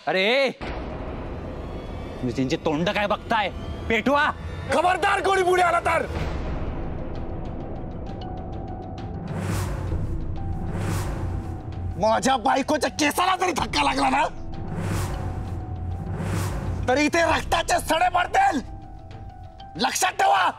अरे तुम्ही त्यांची तोंड काय बघताय? पेटवा. खबरदार कोणी पुढे आला तर. माझ्या बायकोच्या केसाला जरी धक्का लागला ना तरी इथे रक्ताचे सडे पडतील. लक्षात ठेवा.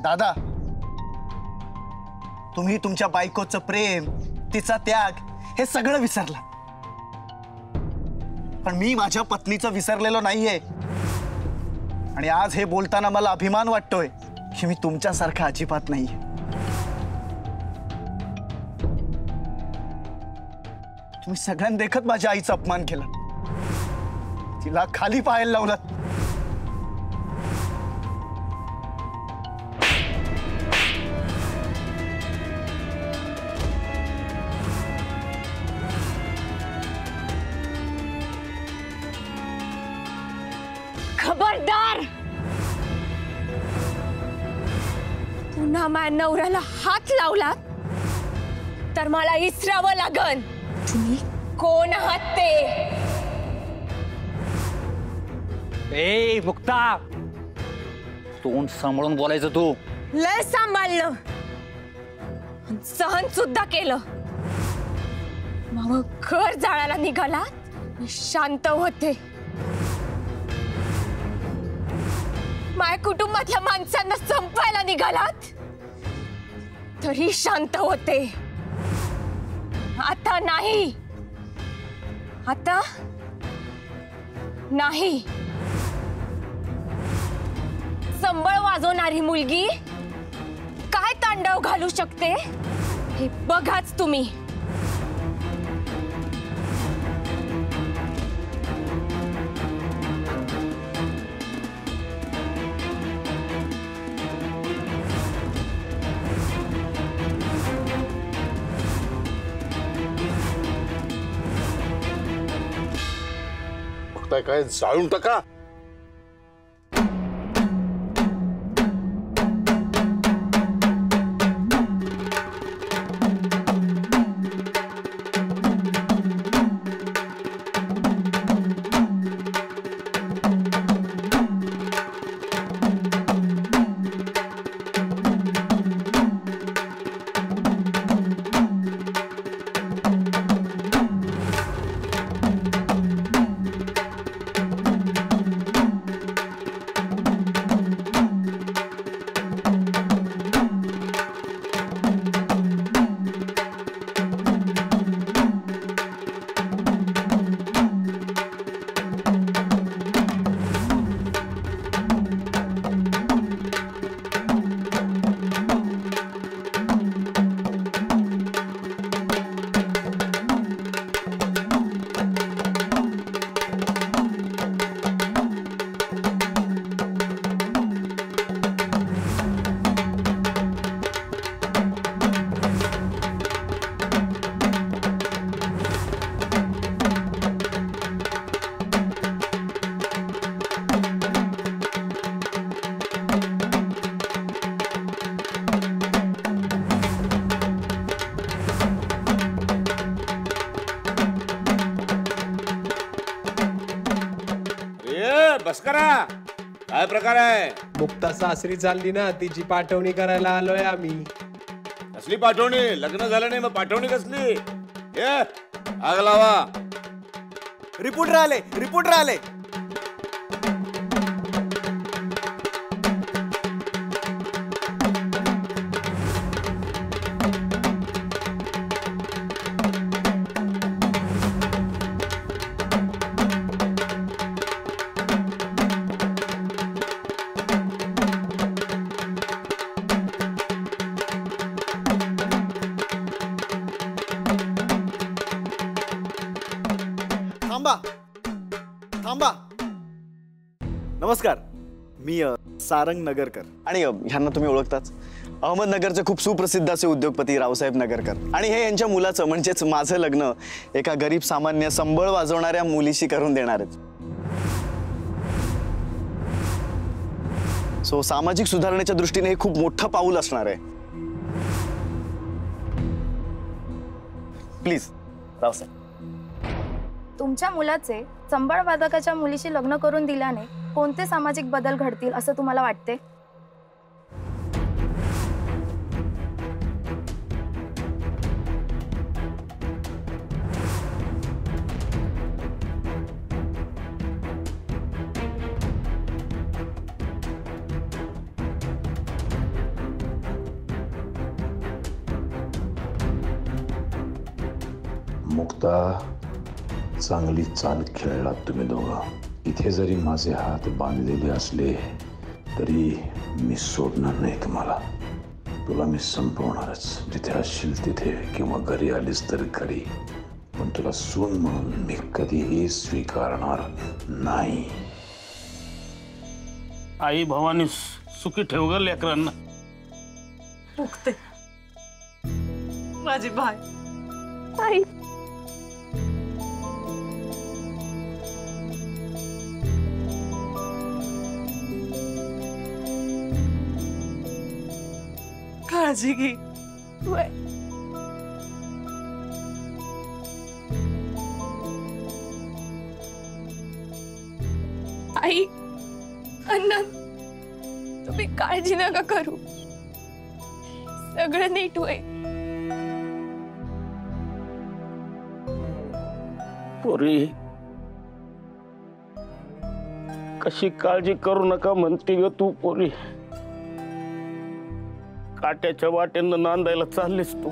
दादा, तुम्ही तुमच्या बायकोचं प्रेम, तिचा त्याग हे सगळं विसरला, पण मी माझ्या पत्नीचं विसरलेलो नाहीये. आणि आज हे बोलताना मला अभिमान वाटतोय की मी तुमच्यासारखा अजिबात नाहीये. तुम्ही सगळ्यांनी देखत माझ्या आईचा अपमान केला, तिला खाली पाहायला लावलं. खबरदार, पुन्हा माझ्या नवऱ्याला हात लावला तर मला इसरावं लागन. तुम्ही कोण आहात ते? ए मुक्ता, तोंड सांभाळून बोलायचं तू. लय सांभाळलं, सहन सुद्धा केलं. मग घर जाळायला निघाला, शांत होते. माझ्या कुटुंबातल्या माणसांना संपायला निघालात तरी शांत होते. आता नाही, आता नाही. संबळ वाजवणारी मुलगी काय तांडव घालू शकते हे बघाच तुम्ही. काय जाळून टाका. बस करा. काय प्रकार आहे? मुक्ता सासरी चालली ना, तिची पाठवणी करायला आलोय आम्ही. कसली पाठवणी? लग्न झालं नाही मग पाठवणी कसली? आग लावा. रिपोर्टर आले, रिपोर्टर आले. थांबा थांबा. नमस्कार, मी सारंग नगरकर. आणि ह्यांना तुम्ही ओळखताच. अहमदनगरचे खूप सुप्रसिद्ध असे उद्योगपती रावसाहेब नगरकर. आणि हे यांच्या मुलाचं म्हणजेच माझं लग्न एका गरीब सामान्य संबळ वाजवणाऱ्या मुलीशी करून देणार आहेत. सो सामाजिक सुधारणेच्या दृष्टीने हे खूप मोठं पाऊल असणार आहे. प्लीज रावसाहेब. तुमच्या मुलाचे संबळ वादकाच्या मुलीशी लग्न करून दिल्याने कोणते सामाजिक बदल घडतील असं तुम्हाला वाटते? मुक्ता, चांगली चाल खेळलात तुम्ही दोघं. इथे जरी माझे हात बांधलेले असले तरी मी सोडणार नाही तुम्हाला. तुला मी संपवणारच, जिथे असशील तिथे, किंवा घरी आलीस तर घरी. पण तुला सून म्हणून मी कधीही स्वीकारणार नाही. आई भवानी सुखी ठेव ग लेकरांना. मुक्ते, माझी बाय. आई काळजी घे. आई अण्णा, तुम्ही काळजी नका करू, सगळं नीट होईल. पोरी, कशी काळजी करू नका म्हणते ग तू पोरी. काट्याच्या वाटेनं नांदायला चाललीस तू.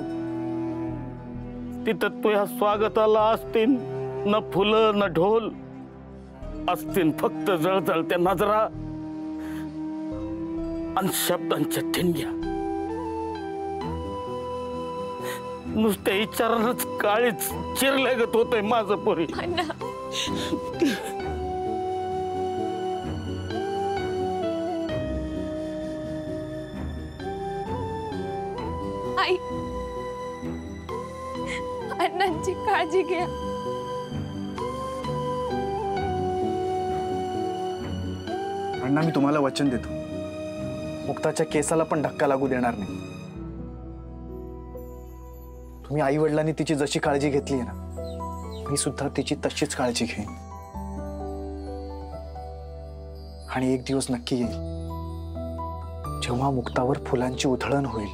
तिथं तुझ्या स्वागताला असतील न फुलं न ढोल, असतील फक्त जळजळत्या नजरा आणि शब्दांच्या ठिणग्या. नुसत्या विचारानच काळीच चिरल्यागत होतंय माझं पोरी. आई अण्णांची काळजी घ्या. अण्णा, मी तुम्हाला वचन देतो, मुक्ताच्या केसाला पण धक्का लागू देणार नाही. तुम्ही आई वडिलांनी तिची जशी काळजी घेतली आहे ना, मी सुद्धा तिची तशीच काळजी घेईन. आणि एक दिवस नक्की येईल जेव्हा मुक्तावर फुलांची उधळण होईल.